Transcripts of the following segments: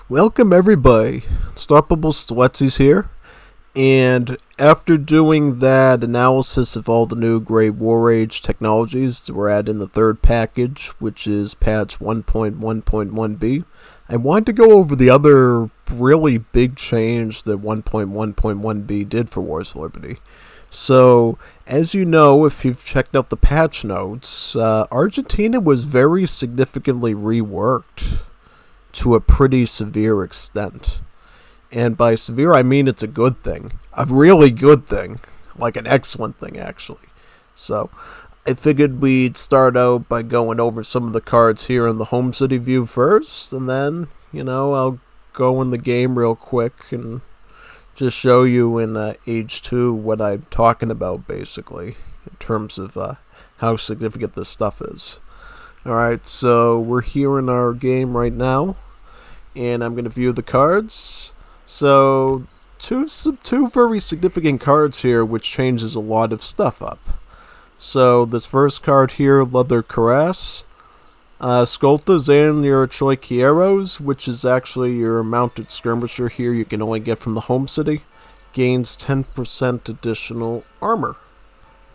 Welcome everybody, Unstoppable Stiletzi's here, and after doing that analysis of all the new Great War Age technologies that were added in the third package, which is patch 1.1.1b, I wanted to go over the other really big change that 1.1.1b did for Wars of Liberty. So, as you know, if you've checked out the patch notes, Argentina was very significantly reworked to a pretty severe extent. And by severe, I mean it's a good thing. A really good thing. Like an excellent thing, actually. So, I figured we'd start out by going over some of the cards here in the home city view first, and then, I'll go in the game real quick and just show you in Age 2 what I'm talking about, basically, in terms of how significant this stuff is. Alright, so we're here in our game right now, and I'm going to view the cards. So, two very significant cards here, which changes a lot of stuff up. So, this first card here, Leather Cuirass, Scoltas and your Choiquieros, which is actually your mounted skirmisher here you can only get from the home city, gains 10% additional armor.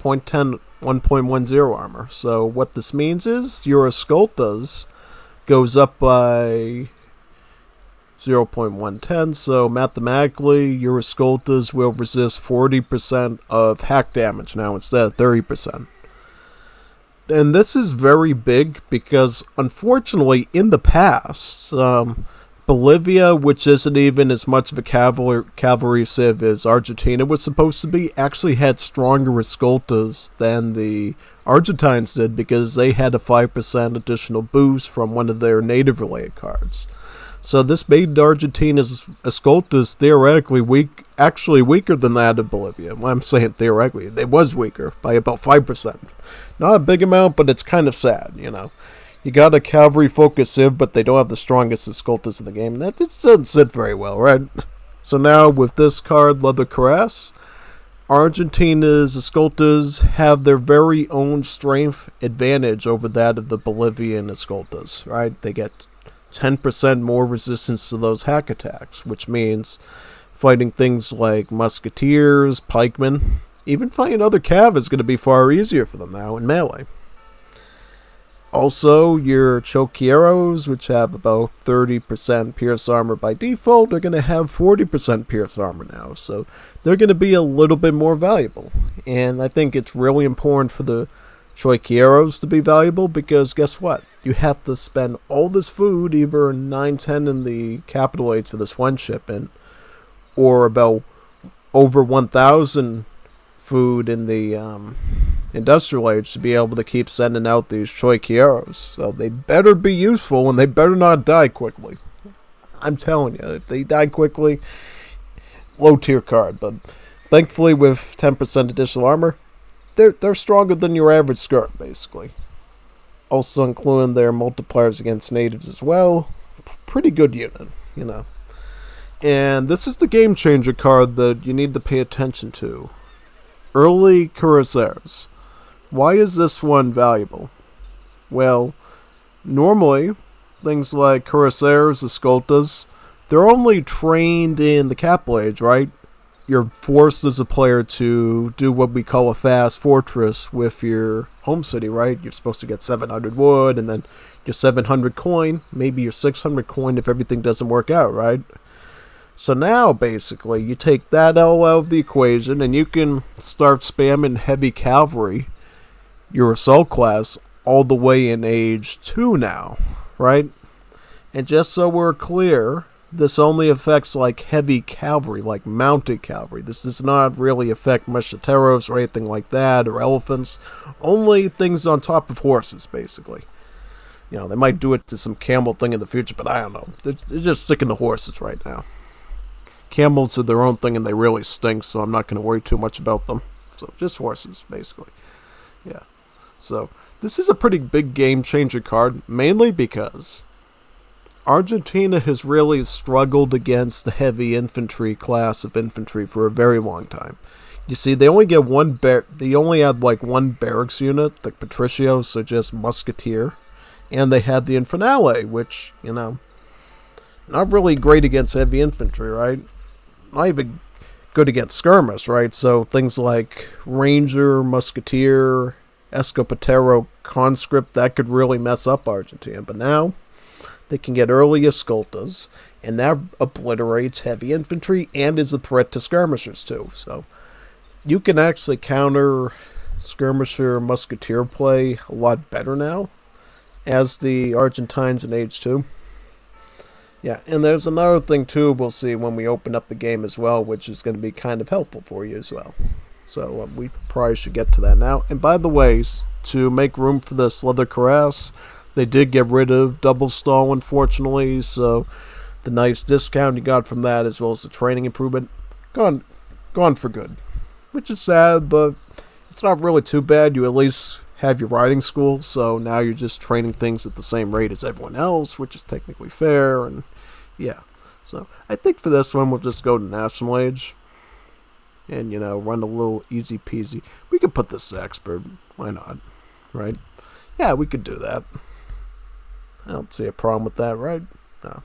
1.10 armor. So what this means is your Scoltas goes up by 0.110, so mathematically your Scoltas will resist 40% of hack damage now instead of 30%. And this is very big because, unfortunately, in the past, Bolivia, which isn't even as much of a cavalry civ as Argentina was supposed to be, actually had stronger escoltas than the Argentines did because they had a 5% additional boost from one of their native-related cards. So this made Argentina's escoltas theoretically weaker than that of Bolivia. Well, I'm saying theoretically, it was weaker by about 5%. Not a big amount, but it's kind of sad, You got a cavalry-focused civ, but they don't have the strongest escoltas in the game. That just doesn't sit very well, right? So now, with this card, Leather Cuirass, Argentina's escoltas have their very own strength advantage over that of the Bolivian escoltas, right? They get 10% more resistance to those hack attacks, which means fighting things like musketeers, pikemen, even fighting other cav is going to be far easier for them now in melee. Also, your Choquieros, which have about 30% pierce armor by default, are going to have 40% pierce armor now, so they're going to be a little bit more valuable. And I think it's really important for the Choquieros to be valuable because guess what? You have to spend all this food, either 910 in the capital age for this one shipment, or about over 1,000 food in the industrial age to be able to keep sending out these Choquieros. So they better be useful and they better not die quickly. I'm telling you, if they die quickly, low tier card. But thankfully with 10% additional armor, they're stronger than your average skirt, basically. Also including their multipliers against natives as well. Pretty good unit, And this is the game changer card that you need to pay attention to. Early Cuirassiers. Why is this one valuable? Well, normally, things like Cuirassiers, Escoltas, they're only trained in the capital age, right? You're forced as a player to do what we call a fast fortress with your home city, right? You're supposed to get 700 wood, and then your 700 coin, maybe your 600 coin if everything doesn't work out, right? So now, basically, you take that all out of the equation, and you can start spamming heavy cavalry, your assault class, all the way in Age 2 now, right? And just so we're clear, this only affects, heavy cavalry, like mounted cavalry. This does not really affect musketeros or anything like that, or elephants. Only things on top of horses, basically. They might do it to some camel thing in the future, but I don't know. They're just sticking to horses right now. Camels are their own thing and they really stink, so I'm not going to worry too much about them. So just horses, basically. Yeah. So this is a pretty big game changer card, mainly because Argentina has really struggled against the heavy infantry class of infantry for a very long time. You see, they only get they only had one barracks unit, the Patricios, so just musketeer, and they had the Infernale, which, Not really great against heavy infantry, right? Not even good against skirmish, right? So things like ranger, musketeer, escopetero, conscript, that could really mess up Argentina. But now they can get early escoltas, and that obliterates heavy infantry and is a threat to skirmishers too. So you can actually counter skirmisher musketeer play a lot better now as the Argentines in Age 2. Yeah, and there's another thing too we'll see when we open up the game as well, which is going to be kind of helpful for you as well. So we probably should get to that now. And by the way, to make room for this leather cuirass, they did get rid of double stall, unfortunately, so the nice discount you got from that as well as the training improvement, gone for good. Which is sad, but it's not really too bad. You at least have your riding school, so now you're just training things at the same rate as everyone else, which is technically fair, and yeah. So I think for this one, we'll just go to National Age and, run a little easy peasy. We could put this to expert. Why not? Right? Yeah, we could do that. I don't see a problem with that, right? No.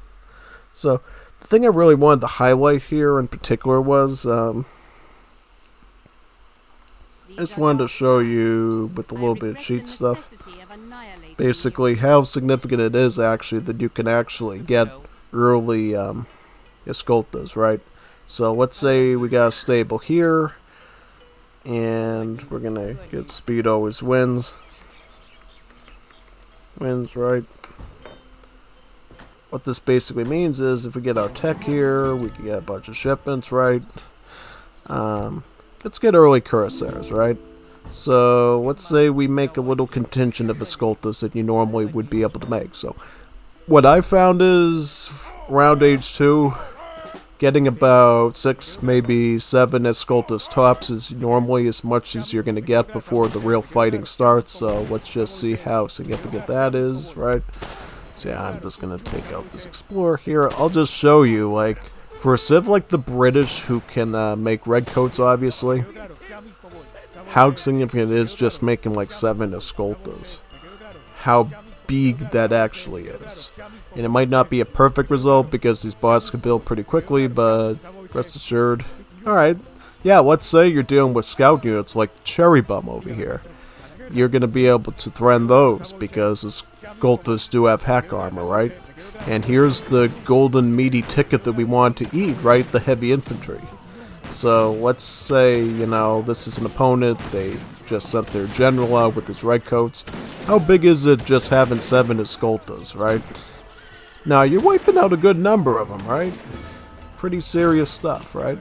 So the thing I really wanted to highlight here in particular was I just wanted to show you with a little bit of cheat stuff basically how significant it is actually that you can actually get early escoltas, right? So let's say we got a stable here and we're gonna get speed always wins, right? What this basically means is if we get our tech here, we can get a bunch of shipments, right? Let's get early cuirassiers, right? So let's say we make a little contingent of escoltas that you normally would be able to make. So what I found is around Age 2, getting about 6, maybe 7 escoltas tops is normally as much as you're going to get before the real fighting starts. So let's just see how significant that is, right? So yeah, I'm just going to take out this Explorer here. I'll just show you, like, for a civ like the British who can make redcoats, obviously, how significant it is just making like 7 escoltas. How big that actually is. And it might not be a perfect result because these bots can build pretty quickly, but rest assured. Alright, yeah, let's say you're dealing with scout units like Cherry Bum over here. You're going to be able to threaten those because the escoltas do have hack armor, right? And here's the golden meaty ticket that we want to eat, right? The heavy infantry. So let's say, this is an opponent. They just sent their general out with his redcoats. How big is it just having 7 escoltas, right? Now, you're wiping out a good number of them, right? Pretty serious stuff, right?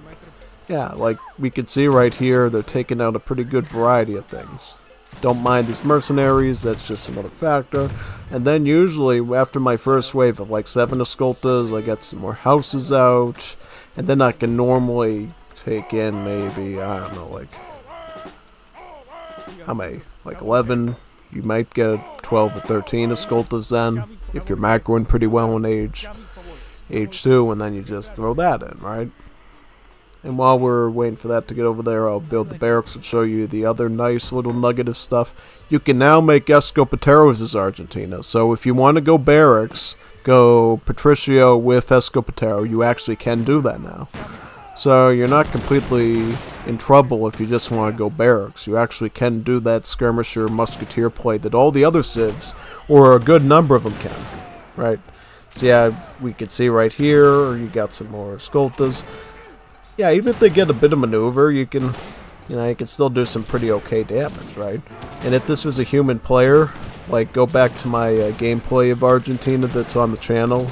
Yeah, like we can see right here, they're taking out a pretty good variety of things. Don't mind these mercenaries, that's just another factor. And then usually, after my first wave of like 7 escoltas, I get some more houses out. And then I can normally take in maybe, I don't know, like, how many? Like 11? You might get 12 or 13 escoltas then, if you're macroing pretty well in age 2, and then you just throw that in, right? And while we're waiting for that to get over there, I'll build the barracks and show you the other nice little nugget of stuff. You can now make escopeteros as Argentina. So if you want to go barracks, go Patricio with escopetero, you actually can do that now. So you're not completely in trouble if you just want to go barracks. You actually can do that skirmisher musketeer play that all the other civs, or a good number of them can, right? So yeah, we can see right here, you got some more escoltas. Yeah, even if they get a bit of maneuver, you can still do some pretty okay damage, right? And if this was a human player, like go back to my gameplay of Argentina that's on the channel,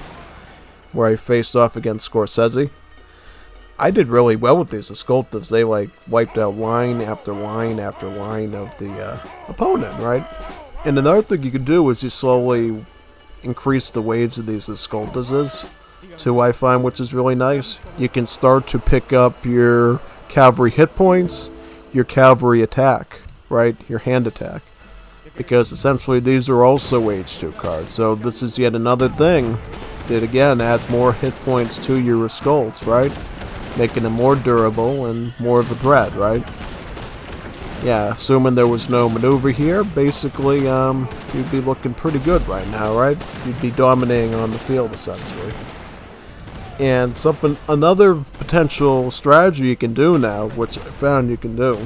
where I faced off against Scorsese, I did really well with these escoltas. They like wiped out line after line after line of the opponent, right? And another thing you can do is you slowly increase the waves of these escoltas to I find, which is really nice. You can start to pick up your cavalry hit points, your cavalry attack, right? Your hand attack. Because essentially these are also Age 2 cards. So this is yet another thing that again adds more hit points to your escolts, right? Making them more durable and more of a threat, right? Yeah, assuming there was no maneuver here, basically you'd be looking pretty good right now, right? You'd be dominating on the field essentially. And another potential strategy you can do now, which I found you can do,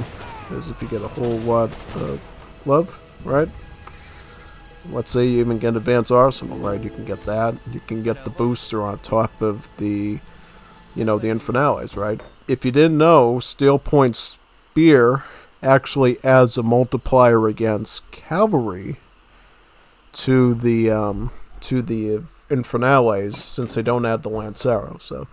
is if you get a whole lot of love, right? Let's say you even get advanced arsenal, right? You can get that. You can get the booster on top of the, the infernales, right? If you didn't know, Steel Point Spear actually adds a multiplier against cavalry to the infernales, since they don't add the lancero. So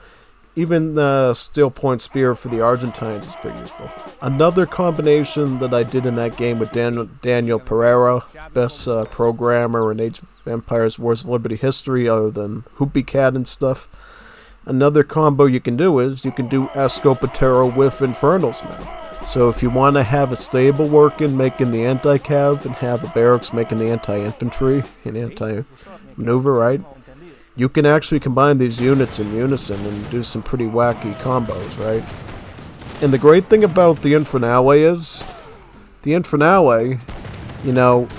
even the Steel Point Spear for the Argentines is pretty useful. Another combination that I did in that game with Daniel Pereira, best programmer in Age of Empires Wars of Liberty history other than Hoopy Cat and stuff. Another combo you can do is you can do Escopetero with Infernals now. So if you want to have a stable working making the anti-cav and have a barracks making the anti-infantry and anti-maneuver, right? You can actually combine these units in unison and do some pretty wacky combos, right? And the great thing about the Infernale is, the Infernale,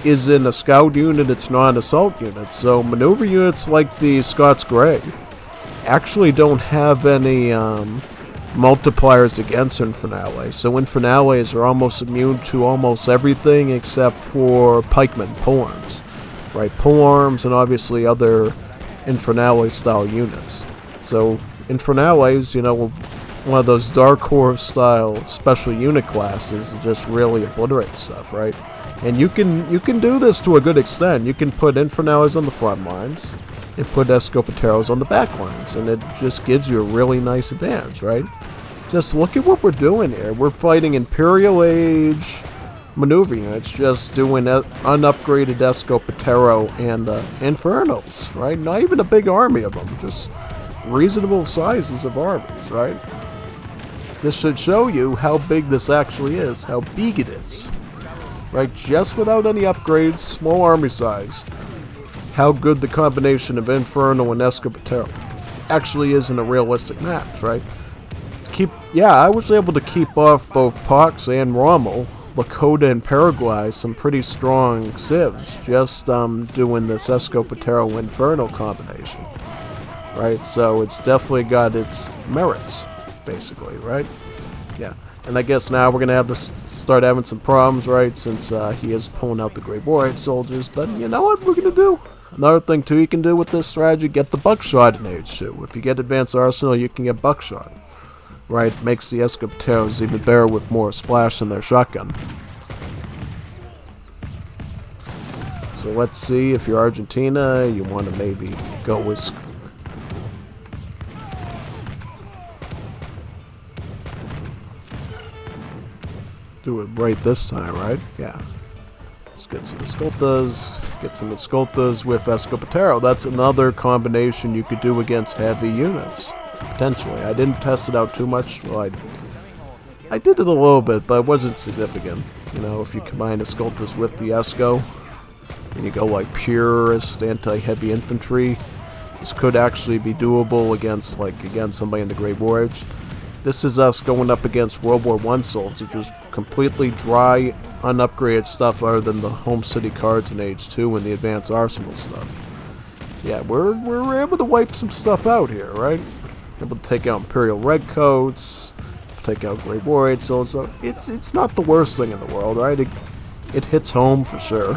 is in a scout unit, it's not an assault unit. So maneuver units like the Scots Grey actually don't have any multipliers against Infernale. So Infernales are almost immune to almost everything except for pikemen, polearms, right? Polearms and obviously other Infernale style units. So Infernales, one of those Dark Horse style special unit classes that just really obliterate stuff, right? And you can do this to a good extent. You can put Infernales on the front lines and put Escopeteros on the back lines, and it just gives you a really nice advantage, right? Just look at what we're doing here. We're fighting Imperial Age maneuver units, just doing unupgraded Escopetero and Infernals, right? Not even a big army of them, just reasonable sizes of armies, right? This should show you how big this actually is, how big it is, right? Just without any upgrades, small army size, how good the combination of Infernal and Escopetero actually is in a realistic match, right? I was able to keep off both Pox and Rommel, Lakota and Paraguay, some pretty strong civs, just doing this Escopetero Infernal combination, right? So it's definitely got its merits, basically, right? Yeah, and I guess now we're gonna have to start having some problems, right? Since he is pulling out the Grey Warrior soldiers, but you know what we're gonna do? Another thing too you can do with this strategy: get the buckshot in Age 2. If you get advanced arsenal, you can get buckshot. Right, makes the Escopeteros even better with more splash in their shotgun. So let's see, if you're Argentina, you want to maybe go with... Do it right this time, right? Yeah. Let's get some Escoltas with Escopetero. That's another combination you could do against heavy units. Potentially. I didn't test it out too much. Well, I did it a little bit, but it wasn't significant. If you combine Escoltas with the Esco, and you go like purist anti-heavy infantry, this could actually be doable against somebody in the Grey Warriors. This is us going up against World War I soldiers, just completely dry, unupgraded stuff other than the home city cards in Age 2 and the advanced arsenal stuff. Yeah, we're able to wipe some stuff out here, right? Able to take out Imperial Redcoats, take out Grey Warriors, so it's not the worst thing in the world, right? It hits home for sure.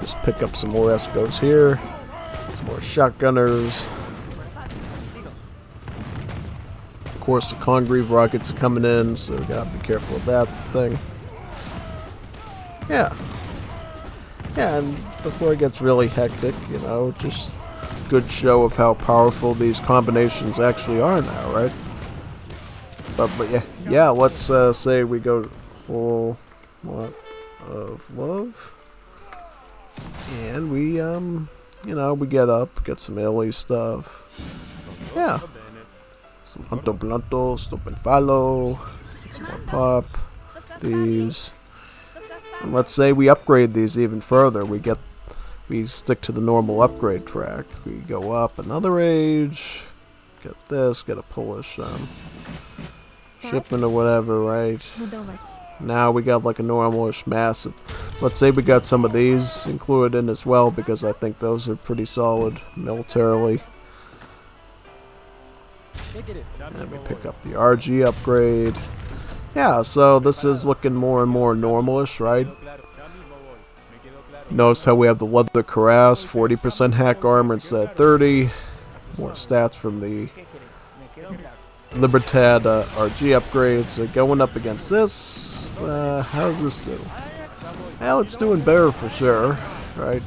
Just pick up some more Escos here, some more shotgunners. Of course, the Congreve rockets are coming in, so we gotta be careful of that thing. Yeah, and before it gets really hectic, just good show of how powerful these combinations actually are now, right? But yeah, let's say we go whole lot of love, and we we get some Italy stuff. Yeah, some Punto Blanto, Stop and Follow, get some more pop. These, and let's say we upgrade these even further. We stick to the normal upgrade track. We go up another age, get this, get a Polish shipment or whatever, right? Now we got like a normalish massive. Let's say we got some of these included in as well, because I think those are pretty solid militarily. And we pick up the RG upgrade. Yeah, so this is looking more and more normalish, right? Notice how we have the leather cuirass, 40% hack armor instead of 30. More stats from the Libertad RG upgrades. Going up against this, how's this do? Well, it's doing better for sure, right?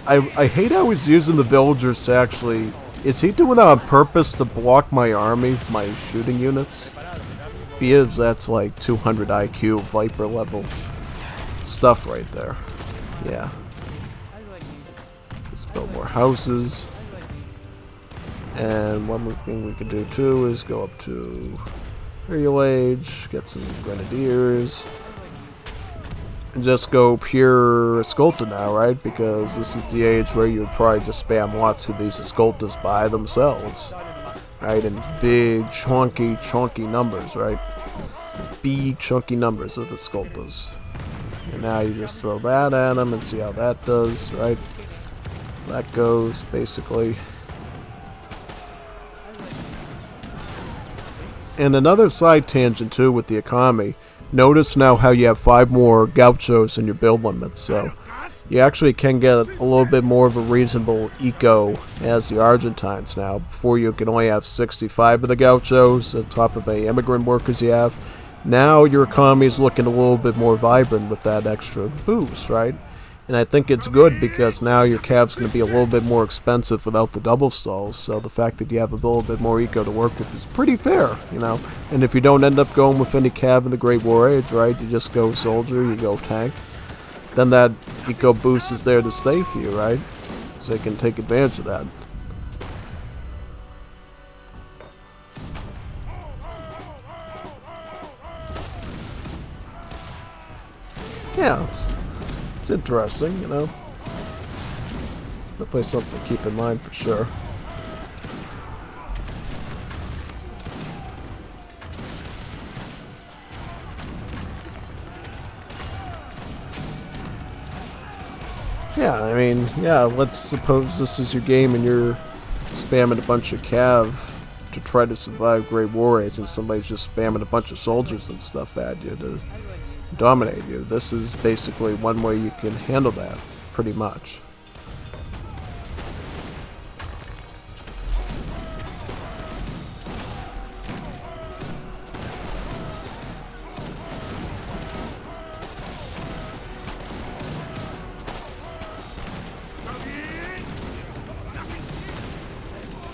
I hate how he's using the villagers to actually... Is he doing that on purpose to block my army, my shooting units? If he is, that's like 200 IQ, Viper level stuff right there. Yeah. Let's build more houses. And one more thing we could do too is go up to Imperial Age, get some Grenadiers. And just go pure Escolta now, right? Because this is the age where you would probably just spam lots of these Escoltas by themselves. Right? In big, chunky numbers, right? Big, chunky numbers of Escoltas. And now you just throw that at them and see how that does, right? That goes, basically. And another side tangent, too, with the economy. Notice now how you have 5 more gauchos in your build limits, so you actually can get a little bit more of a reasonable eco as the Argentines now. Before you could only have 65 of the gauchos on top of the immigrant workers you have. Now your economy is looking a little bit more vibrant with that extra boost, right? And I think it's good because now your cab's going to be a little bit more expensive without the double stalls. So the fact that you have a little bit more eco to work with is pretty fair, you know. And if you don't end up going with any cab in the Great War Age, right, you just go soldier, you go tank, then that eco boost is there to stay for you, right? So you can take advantage of that. Yeah, it's interesting, you know. Definitely something to keep in mind for sure. Yeah, I mean, yeah, let's suppose this is your game and you're spamming a bunch of cav to try to survive Great War Age and somebody's just spamming a bunch of soldiers and stuff at you to dominate you. This is basically one way you can handle that, pretty much.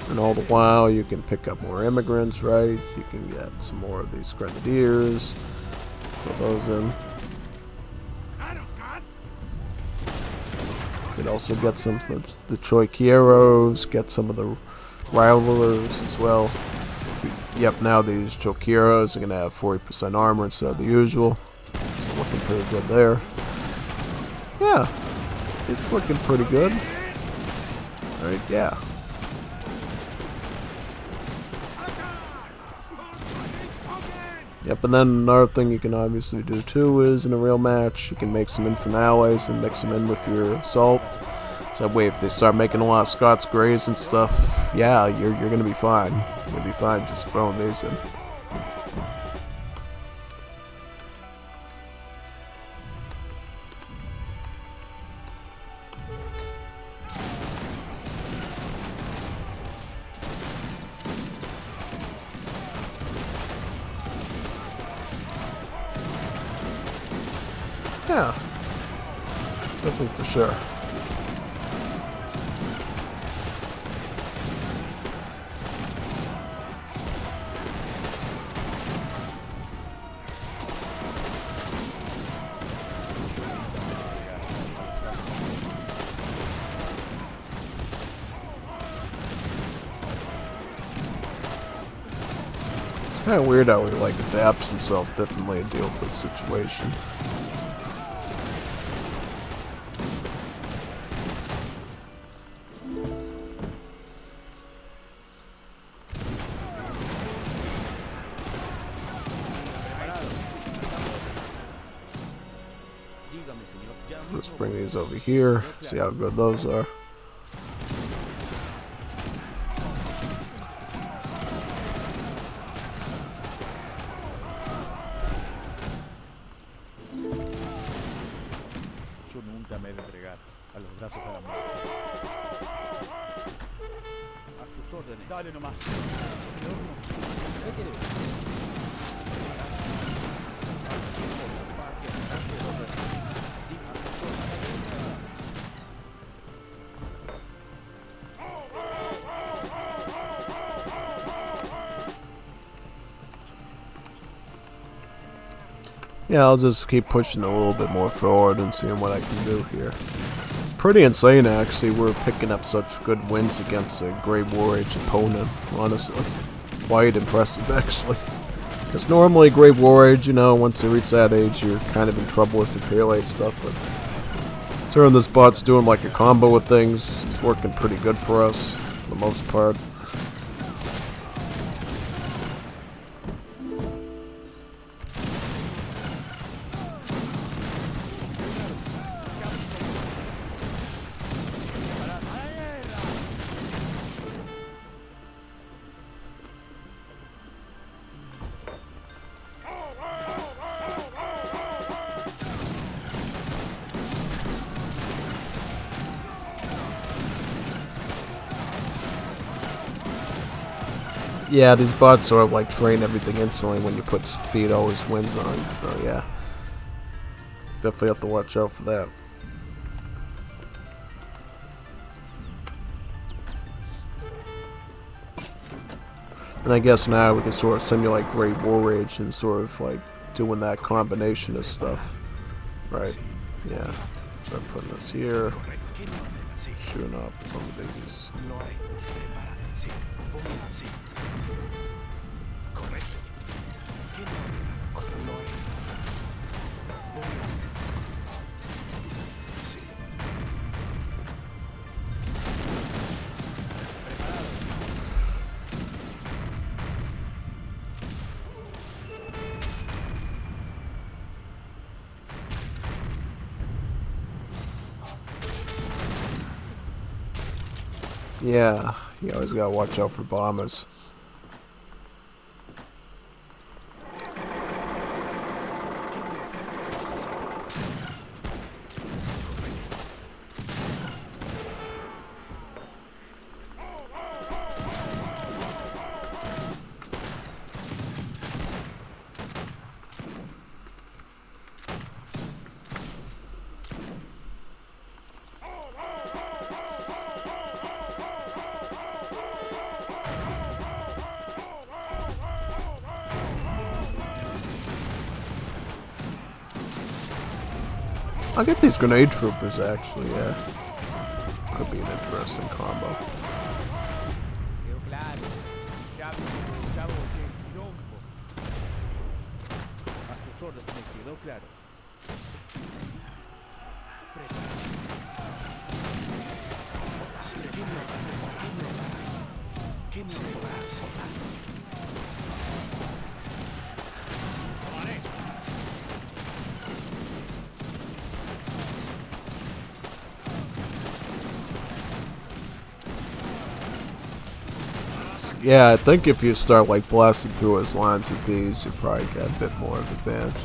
And all the while you can pick up more immigrants, right? You can get some more of these grenadiers. Put those in. You can also get some of the choiqueros, get some of the rivalers as well. Yep, now these choiqueros are going to have 40% armor instead of the usual. It's looking pretty good there. Yeah, it's looking pretty good. Alright, yeah. Yep, and then another thing you can obviously do too is in a real match, you can make some infant allies and mix them in with your assault. So that way if they start making a lot of Scots Greys and stuff, yeah, you're gonna be fine. You're gonna be fine just throwing these in. Yeah, definitely for sure. It's kind of weird how he like adapts himself differently to deal with this situation. Let's bring these over here, see how good those are. Yeah, I'll just keep pushing a little bit more forward and seeing what I can do here. It's pretty insane, actually. We're picking up such good wins against a Great War Age opponent, honestly. Quite impressive, actually. Because normally Great War Age, you know, once you reach that age, you're kind of in trouble with your prelate stuff. But turn this bot's doing like a combo with things. It's working pretty good for us, for the most part. Yeah, these bots sort of like train everything instantly when you put speed always wins on, so yeah. Definitely have to watch out for that. And I guess now we can sort of simulate Great War Rage and sort of like doing that combination of stuff. Right, yeah. Start putting this here. Shooting up some of these. Yeah, you always gotta watch out for bombers. I'll get these grenade troopers actually, yeah. Could be an interesting combo. Yeah, I think if you start like blasting through his lines with these, you probably get a bit more of advantage.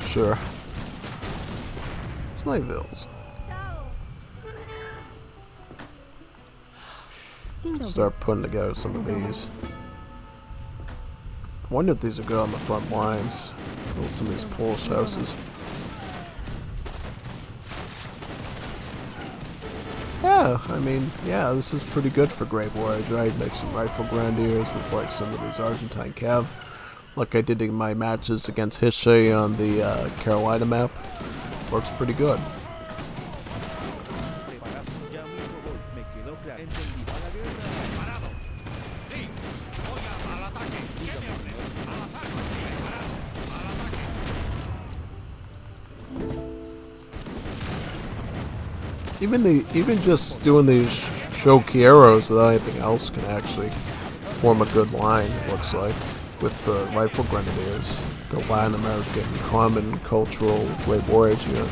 Sure. It's my bills. Start putting together some of these. I wonder if these are good on the front lines. Build some of these Polish houses. Yeah, I mean, yeah, this is pretty good for Great War Age, right? Make some rifle grenadiers with like some of these Argentine cav, like I did in my matches against Hishe on the Carolina map. Works pretty good. Even just doing these shoki arrows without anything else can actually form a good line, it looks like, with the rifle grenadiers, the Latin American common cultural Great War Age unit.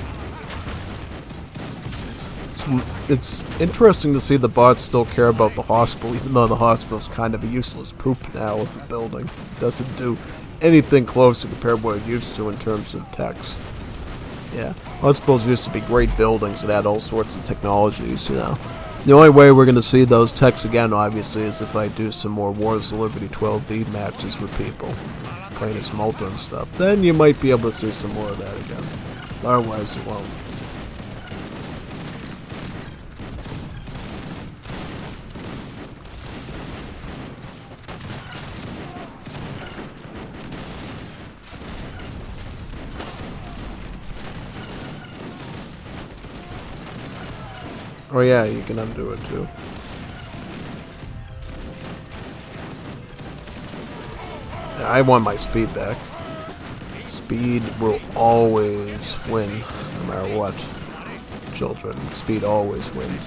It's interesting to see the bots still care about the hospital, even though the hospital's kind of a useless poop now with the building. It doesn't do anything close to compare what it used to in terms of techs. Yeah, hospitals used to be great buildings that had all sorts of technologies, you know. The only way we're going to see those techs again, obviously, is if I do some more Wars of Liberty 12B matches with people, playing as Malta and stuff. Then you might be able to see some more of that again. Otherwise, it won't. Oh yeah, you can undo it too. Yeah, I want my speed back. Speed will always win, no matter what. Children, speed always wins.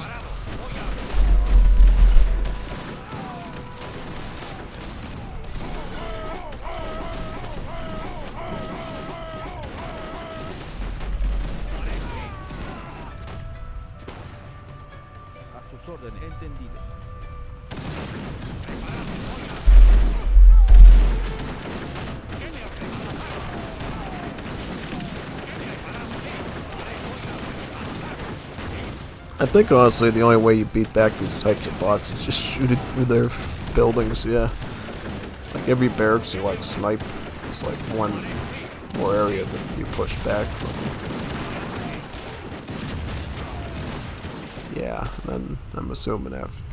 I think honestly the only way you beat back these types of bots is just shooting through their buildings, yeah. Like every barracks you like snipe, it's like one more area that you push back from. Yeah, then I'm assuming after.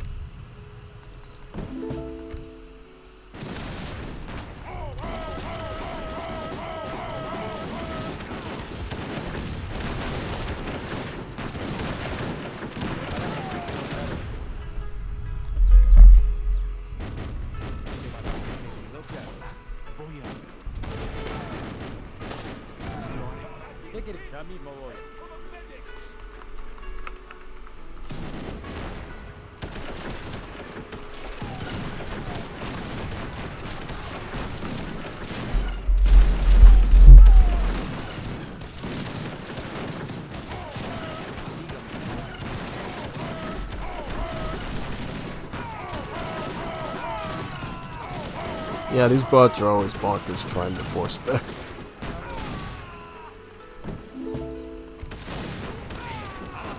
Yeah, these bots are always bonkers trying to force back.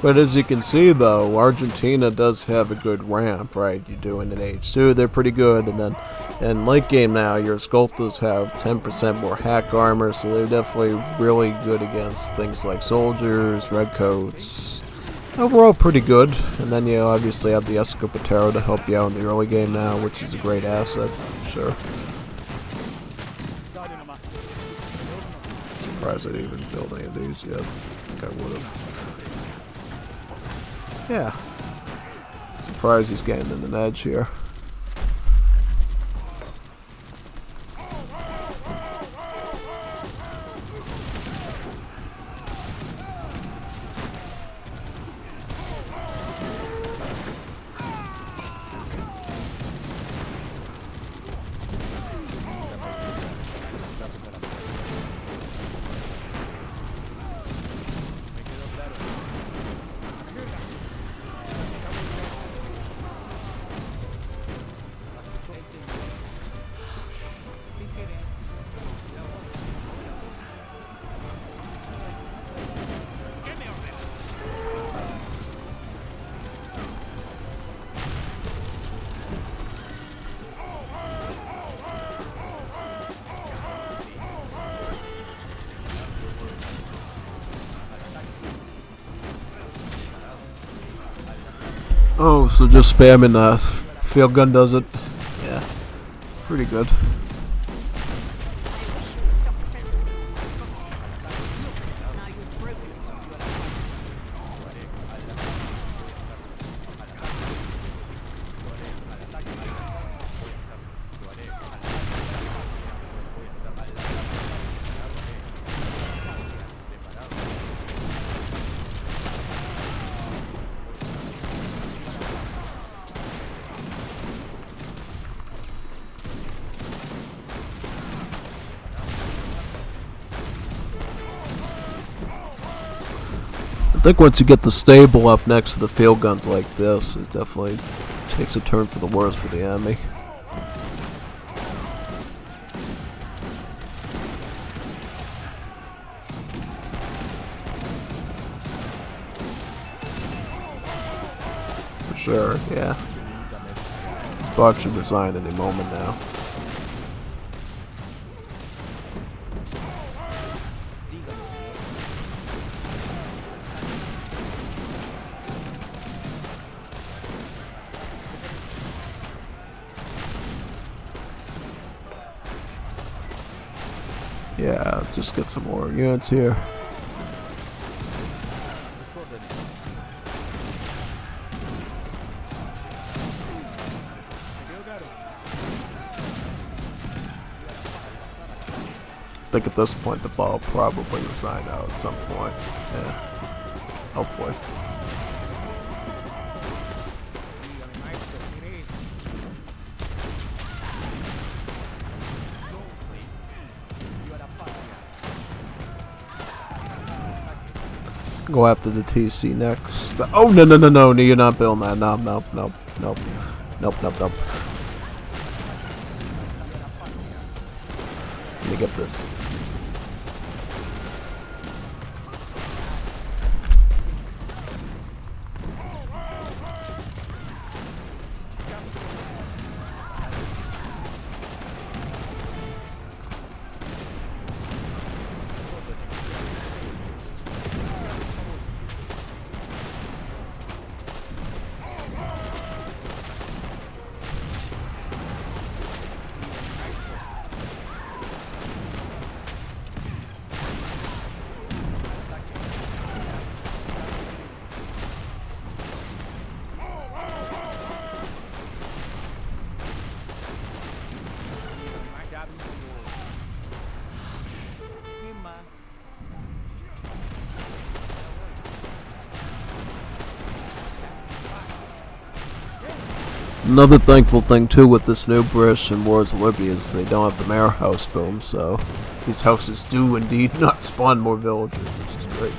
But as you can see though, Argentina does have a good ramp, right? You do in an H2, they're pretty good, and then in late game now, your Sculptors have 10% more hack armor, so they're definitely really good against things like soldiers, redcoats. Overall pretty good, and then you obviously have the Escopetero to help you out in the early game now, which is a great asset, sure. Surprised I didn't even build any of these yet. I think I would have. Yeah. Surprised he's getting an edge here. Oh, so just spamming field gun does it? Yeah, pretty good. I think once you get the stable up next to the field guns like this, it definitely takes a turn for the worse for the enemy. sure, yeah. Bart should resign any moment now. Yeah, just get some more units here. I think at this point the ball will probably resign out at some point. Yeah, hopefully. Go after the TC next. Oh, no, you're not building that. Nope. Let me get this. Another thankful thing too with this new British and Wars of Libya is they don't have the Mayor House boom, so these houses do indeed not spawn more villagers, which is great.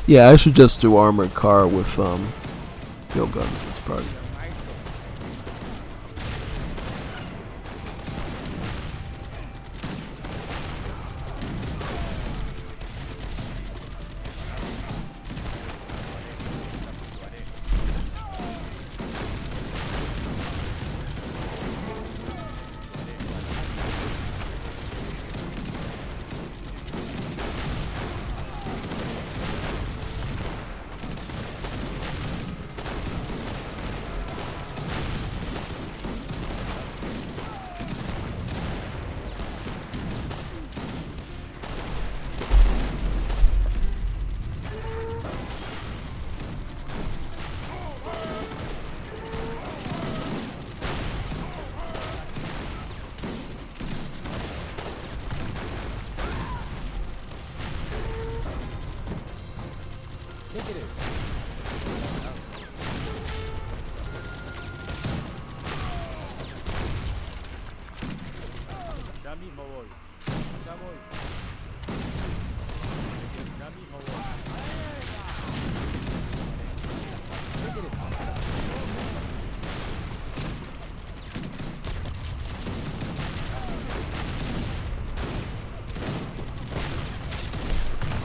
Yeah, I should just do armored car with field guns. It's probably.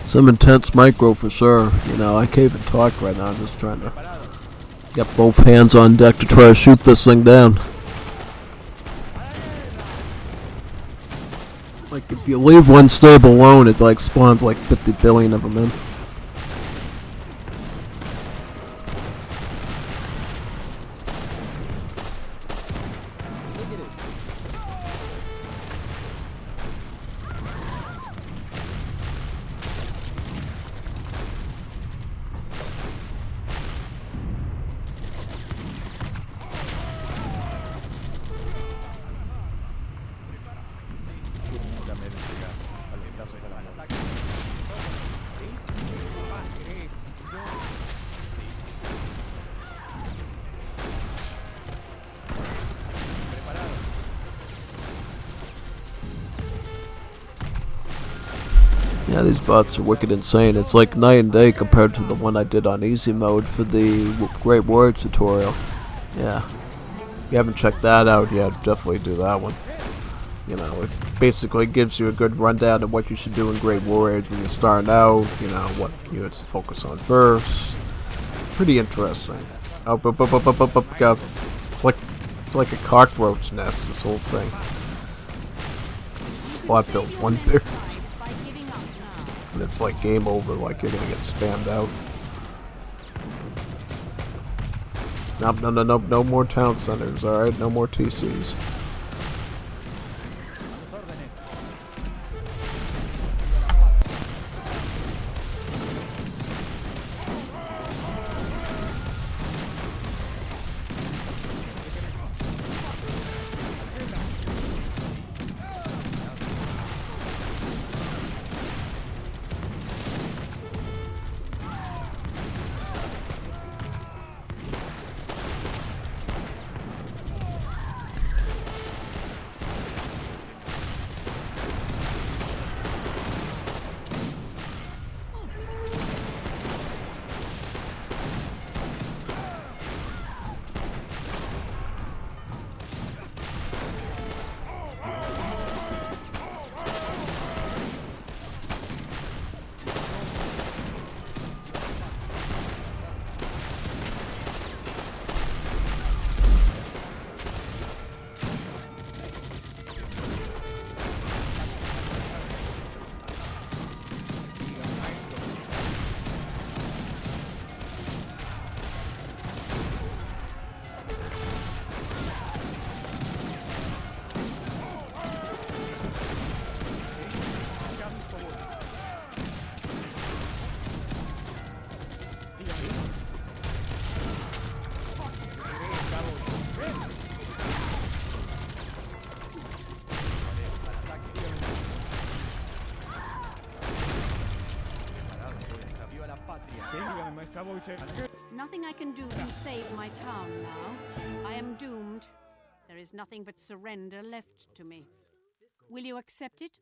Some intense micro for sure. You know, I can't even talk right now. I'm just trying to get both hands on deck to try to shoot this thing down. Like, if you leave one stable alone, it like spawns like 50 billion of them in. Yeah, these bots are wicked insane. It's like night and day compared to the one I did on easy mode for the Great Warrior tutorial. Yeah. If you haven't checked that out yet, definitely do that one. You know, it basically gives you a good rundown of what you should do in Great Warriors when you're starting out, you know, what units to focus on first. Pretty interesting. Up, up, up, up, up, up, up, go. It's like a cockroach nest, this whole thing. Bot builds one bear. And it's like game over, like you're gonna get spammed out. Nope, no, no, no, no more town centers, alright? No more TCs. Nothing I can do can save my town now. I am doomed. There is nothing but surrender left to me. Will you accept it?